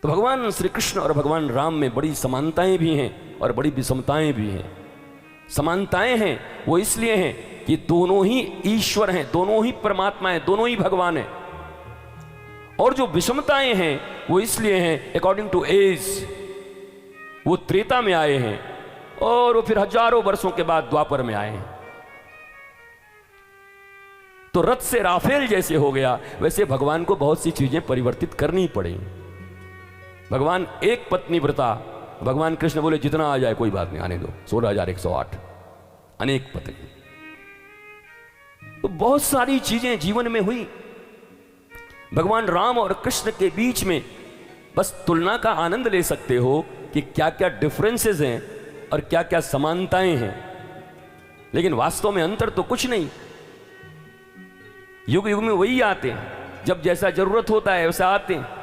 तो भगवान श्री कृष्ण और भगवान राम में बड़ी समानताएं भी हैं और बड़ी विषमताएं भी हैं। समानताएं हैं वो इसलिए हैं कि दोनों ही ईश्वर हैं, दोनों ही परमात्मा हैं, दोनों ही भगवान हैं। और जो विषमताएं हैं वो इसलिए हैं अकॉर्डिंग टू एज, वो त्रेता में आए हैं और वो फिर हजारों वर्षों के बाद द्वापर में आए हैं। तो रथ से राफेल जैसे हो गया, वैसे भगवान को बहुत सी चीजें परिवर्तित करनी पड़ी। भगवान एक पत्नी व्रता, भगवान कृष्ण बोले जितना आ जाए कोई बात नहीं, आने दो, 16,108 अनेक पत्नी। तो बहुत सारी चीजें जीवन में हुई। भगवान राम और कृष्ण के बीच में बस तुलना का आनंद ले सकते हो कि क्या क्या डिफरेंसेस हैं और क्या क्या समानताएं हैं, लेकिन वास्तव में अंतर तो कुछ नहीं। युग युग में वही आते हैं, जब जैसा जरूरत होता है वैसा आते हैं।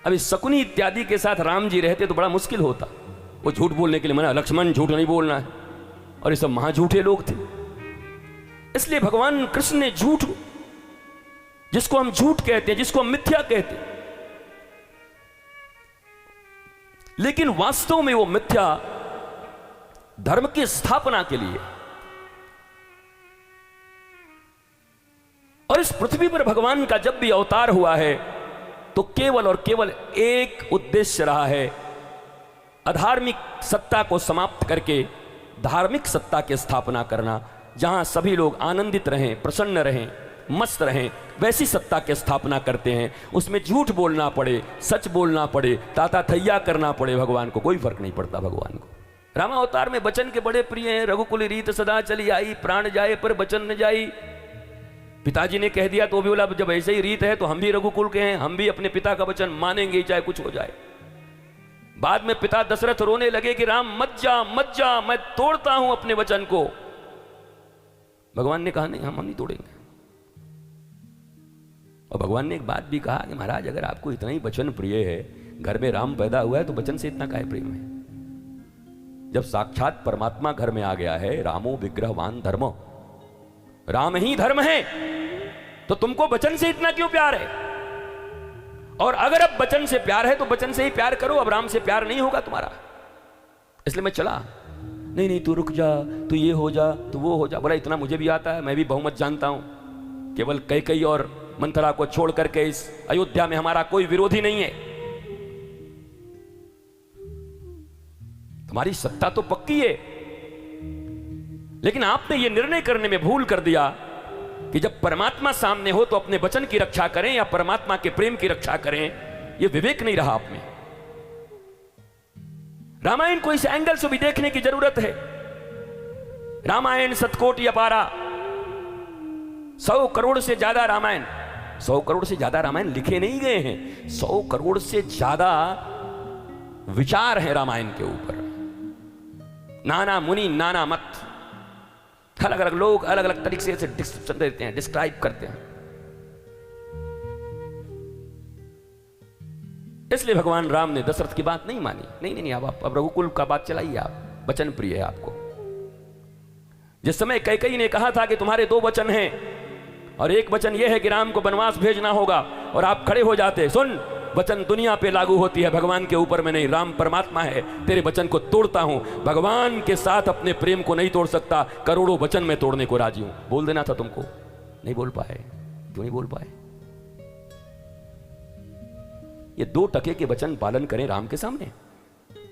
अभी शकुनी इत्यादि के साथ राम जी रहते तो बड़ा मुश्किल होता, वो झूठ बोलने के लिए मना, लक्ष्मण झूठ नहीं बोलना है, और ये सब महाझूठे लोग थे। इसलिए भगवान कृष्ण ने झूठ, जिसको हम झूठ कहते हैं, जिसको हम मिथ्या कहते हैं, लेकिन वास्तव में वो मिथ्या धर्म की स्थापना के लिए। और इस पृथ्वी पर भगवान का जब भी अवतार हुआ है तो केवल और केवल एक उद्देश्य रहा है, अधार्मिक सत्ता को समाप्त करके धार्मिक सत्ता की स्थापना करना, जहां सभी लोग आनंदित रहें, प्रसन्न रहें, मस्त रहें, वैसी सत्ता की स्थापना करते हैं। उसमें झूठ बोलना पड़े, सच बोलना पड़े, ताता थैया करना पड़े, भगवान को कोई फर्क नहीं पड़ता। भगवान को रामावतार में वचन के बड़े प्रिय हैं। रघुकुल रीत सदा चली आई, प्राण जाए पर वचन न जाई। पिताजी ने कह दिया तो भी बोला जब ऐसे ही रीत है तो हम भी रघुकुल के हैं, हम भी अपने पिता का वचन मानेंगे चाहे कुछ हो जाए। बाद में पिता दशरथ रोने लगे कि राम मत जा मत जा, मैं तोड़ता हूं अपने वचन को। भगवान ने कहा नहीं, हम नहीं तोड़ेंगे। और भगवान ने एक बात भी कहा कि महाराज अगर आपको इतना ही वचन प्रिय है, घर में राम पैदा हुआ है तो वचन से इतना काहे प्रेम है? जब साक्षात परमात्मा घर में आ गया है, रामो विग्रहवान धर्मो, राम ही धर्म है, तो तुमको वचन से इतना क्यों प्यार है? और अगर अब वचन से प्यार है तो वचन से ही प्यार करो, अब राम से प्यार नहीं होगा तुम्हारा। इसलिए मैं चला, नहीं नहीं तू रुक जा, तू ये हो जा, तू वो हो जा। बोला इतना मुझे भी आता है, मैं भी बहुमत जानता हूं। केवल कैकेयी और मंथरा को छोड़ करके इस अयोध्या में हमारा कोई विरोधी नहीं है। तुम्हारी सत्ता तो पक्की है, लेकिन आपने यह निर्णय करने में भूल कर दिया कि जब परमात्मा सामने हो तो अपने वचन की रक्षा करें या परमात्मा के प्रेम की रक्षा करें। यह विवेक नहीं रहा आप में। रामायण को इस एंगल से भी देखने की जरूरत है। रामायण शतकोटि अपारा, 100 करोड़ से ज्यादा रामायण, 100 करोड़ से ज्यादा रामायण लिखे नहीं गए हैं, 100 करोड़ से ज्यादा विचार हैं रामायण के ऊपर। नाना मुनि नाना मत, अलग अलग लोग अलग अलग तरीके से डिस्क्रिप्शन देते हैं, डिस्क्राइब करते हैं। इसलिए भगवान राम ने दशरथ की बात नहीं मानी। नहीं नहीं, अब रघुकुल का बात चलाइए, आप वचन प्रिय है आपको। जिस समय कैकेयी ने कहा था कि तुम्हारे 2 वचन हैं और एक वचन यह है कि राम को वनवास भेजना होगा, और आप खड़े हो जाते, सुन वचन दुनिया पे लागू होती है, भगवान के ऊपर में नहीं। राम परमात्मा है, तेरे वचन को तोड़ता हूं। भगवान के साथ अपने प्रेम को नहीं तोड़ सकता, करोड़ों वचन में तोड़ने को राजी हूं। बोल देना था तुमको, नहीं बोल पाए। क्यों नहीं बोल पाए? ये 2 टके के वचन पालन करें राम के सामने,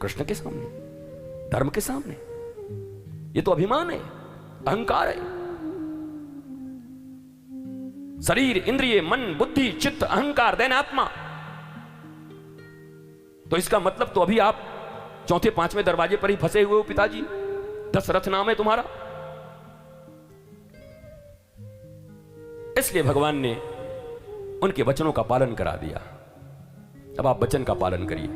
कृष्ण के सामने, धर्म के सामने। ये तो अभिमान है, अहंकार है। शरीर, इंद्रिय, मन, बुद्धि, चित्त, अहंकार, देन आत्मा। तो इसका मतलब तो अभी आप 4थे 5वें दरवाजे पर ही फंसे हुए हो पिताजी। दशरथ नाम है तुम्हारा। इसलिए भगवान ने उनके वचनों का पालन करा दिया। अब आप वचन का पालन करिए।